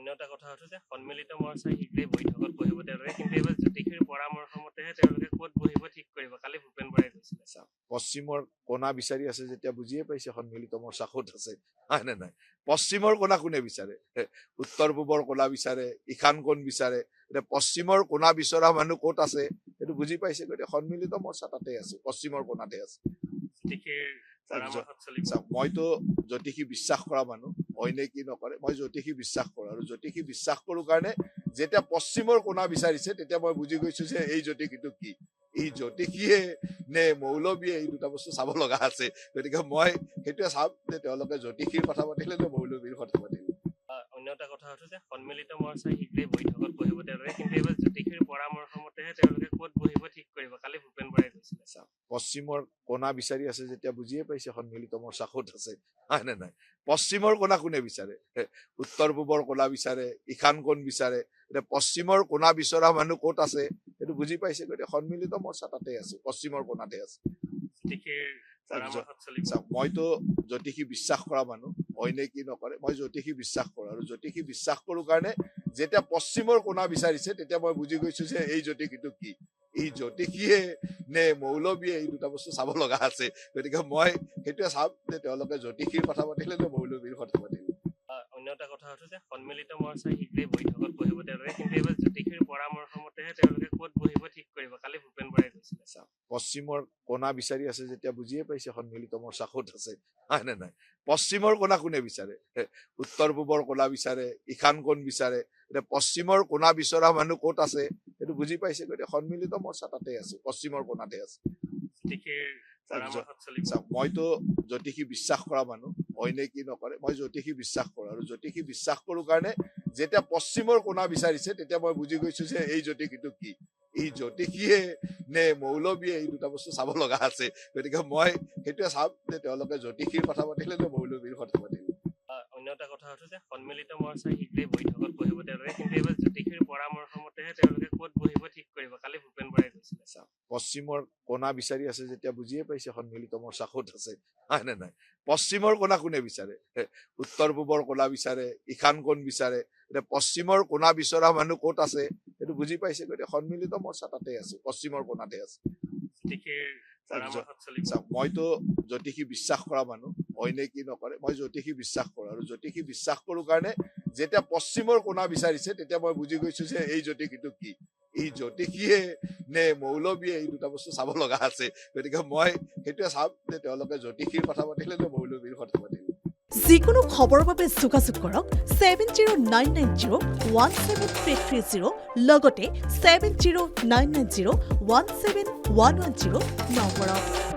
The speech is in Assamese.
অন্য এটা কথা হচ্ছে যে সন্মিলিত মৰ্চা শীঘ্ৰেই বৈঠকত বহিব তেওঁলোকে কিন্তু এইবাৰ জ্যোতিষীৰ পৰামৰ্শ মতেহে তেওঁলোকে ক'ত বহিব ঠিক কৰিব কালি ভূপেন বৰাই কৈছিলে পশ্চিমৰ কোণা বিচাৰি আছে যেতিয়া বুজিয়ে পাইছে সন্মিলিত মৰ্চা ক'ত আছে হয় নে নাই পশ্চিমৰ কোণা কোনে বিচাৰে উত্তৰ পূবৰ কোণা বিচাৰে ঈশান কোণ বিচাৰে এতিয়া পশ্চিমৰ কোণা বিচৰা মানুহ ক'ত আছে সেইটো বুজি পাইছে গতিকে সন্মিলিত মৰ্চা তাতে আছে পশ্চিমৰ কোণাতে আছে জ্যোতিষীৰ পৰামৰ্শত চলিব মইতো জ্যোতিষী বিশ্বাস কৰা মানুহ অইনে কি নকৰে মই জ্যোতিষী বিশ্বাস কৰো আৰু জ্যোতিষী বিশ্বাস কৰো কাৰণে যেতিয়া পশ্চিমৰ কোণা বিচাৰিছে তেতিয়া মই বুজি গৈছো যে এই জ্যোতিষীটো কি এই জ্যোতিষীয়ে নে মৌলবীয়ে এই দুটা বস্তু চাব লগা আছে গতিকে মই সেইটোৱে চাম যে তেওঁলোকে জ্যোতিষীৰ কথা পাতিলে নে মৌলবীৰ কথা পাতিলে অন্য এটা কথা হচ্ছে যে সন্মিলিত মৰ্চা শীঘ্ৰেই বৈঠকত বহিব তেওঁলোকে কিন্তু এইবাৰ জ্যোতিষীৰ পৰামৰ্শ মতেহে তেওঁলোকে ক'ত বহিব ঠিক কৰিব কালি ভূপেন বৰাই কৈছিলে পশ্চিমৰ কোণা বিচাৰি আছে যেতিয়া বুজিয়ে পাইছে সন্মিলিত মৰ্চা ক'ত আছে হয় নে নাই পশ্চিমৰ কোণা কোনে বিচাৰে উত্তৰ পূবৰ কোণা বিচাৰে ঈশান কোণ বিচাৰে এতিয়া পশ্চিমৰ কোণা বিচৰা মানুহ ক'ত আছে সেইটো বুজি পাইছে গতিকে সন্মিলিত মৰ্চা তাতে আছে পশ্চিমৰ কোণাতে আছে জ্যোতিষীৰ পৰামৰ্শত চলিব মইতো জ্যোতিষী বিশ্বাস কৰা মানুহ অইনে কি নকৰে মই জ্যোতিষী বিশ্বাস কৰো আৰু জ্যোতিষী বিশ্বাস কৰো কাৰণে যেতিয়া পশ্চিমৰ কোণা বিচাৰিছে তেতিয়া মই বুজি গৈছো যে এই জ্যোতিষীটো কি এই জ্যোতিষীয়ে নে মৌলবীয়ে এই দুটা বস্তু চাব লগা আছে গতিকে মই সেইটোৱে চাম যে তেওঁলোকে জ্যোতিষীৰ কথা পাতিলে নে মৌলবীৰ কথা পাতিলে অন্য এটা কথা হচ্ছে যে সন্মিলিত মৰ্চা শীঘ্ৰেই বৈঠকত বহিব তেওঁলোকে কিন্তু এইবাৰ জ্যোতিষীৰ পৰামৰ্শ মতেহে তেওঁলোকে ক'ত বহিব ঠিক কৰিব কালি ভূপেন বৰাই কৈছিলে পশ্চিমৰ কোণা বিচাৰি আছে যেতিয়া বুজিয়ে পাইছে সন্মিলিত মৰ্চা ক'ত আছে হয় নে নাই পশ্চিমৰ কোণা কোনে বিচাৰে উত্তৰ পূবৰ কোণা বিচাৰে ঈশান কোণ বিচাৰে এতিয়া পশ্চিমৰ কোণা বিচৰা মানুহ ক'ত আছে সেইটো বুজি পাইছে গতিকে সন্মিলিত মৰ্চা তাতে আছে পশ্চিমৰ কোণাতে আছে জ্যোতিষীৰ পৰামৰ্শত চলিব মইতো জ্যোতিষী বিশ্বাস কৰা মানুহ অইনে কি নকৰে মই জ্যোতিষী বিশ্বাস কৰো আৰু জ্যোতিষী বিশ্বাস কৰো কাৰণে যেতিয়া পশ্চিমৰ কোণা বিচাৰিছে তেতিয়া মই বুজি গৈছো যে এই জ্যোতিষীটো কি এই জ্যোতিষীয়ে নে মৌলবীয়ে এই দুটা বস্তু চাব লগা আছে গতিকে মই সেইটোৱে চাম যে তেওঁলোকে জ্যোতিষীৰ কথা পাতিলে নে মৌলবীৰ কথা পাতিলে অন্য এটা কথা হচ্ছে যে সন্মিলিত মৰ্চা শীঘ্ৰেই বৈঠকত বহিব তেওঁলোকে কিন্তু এইবাৰ জ্যোতিষীৰ পৰামৰ্শ মতেহে তেওঁলোকে ক'ত বহিব ঠিক কৰিব কালি ভূপেন বৰাই কৈছিলে পশ্চিমৰ কোণা বিচাৰি আছে যেতিয়া বুজিয়ে পাইছে সন্মিলিত মৰ্চা ক'ত আছে হয় নে নাই পশ্চিমৰ কোণা কোনে বিচাৰে উত্তৰ পূবৰ কোণা বিচাৰে ঈশান কোণ বিচাৰে এতিয়া পশ্চিমৰ কোণা বিচৰা মানুহ ক'ত আছে সেইটো বুজি পাইছে গতিকে সন্মিলিত মৰ্চা তাতে আছে পশ্চিমৰ কোণাতে আছে জ্যোতিষীৰ পৰামৰ্শত চলিব মইতো জ্যোতিষী বিশ্বাস কৰা মানুহ অইনে কি নকৰে মই জ্যোতিষী বিশ্বাস কৰো আৰু জ্যোতিষী বিশ্বাস কৰো কাৰণে যেতিয়া পশ্চিমৰ কোণা বিচাৰিছে তেতিয়া মই বুজি গৈছো যে এই জ্যোতিষীটো কি এই জ্যোতিষীয়ে নে মৌলবীয়ে এই দুটা বস্তু চাব লগা আছে গতিকে মই সেইটোৱে চাম যে তেওঁলোকে জ্যোতিষীৰ কথা পাতিলে নে মৌলবীৰ কথা পাতিলে যিকোনো খবৰৰ বাবে যোগাযোগ কৰক 7099017330 লগতে 7099017110 নম্বৰত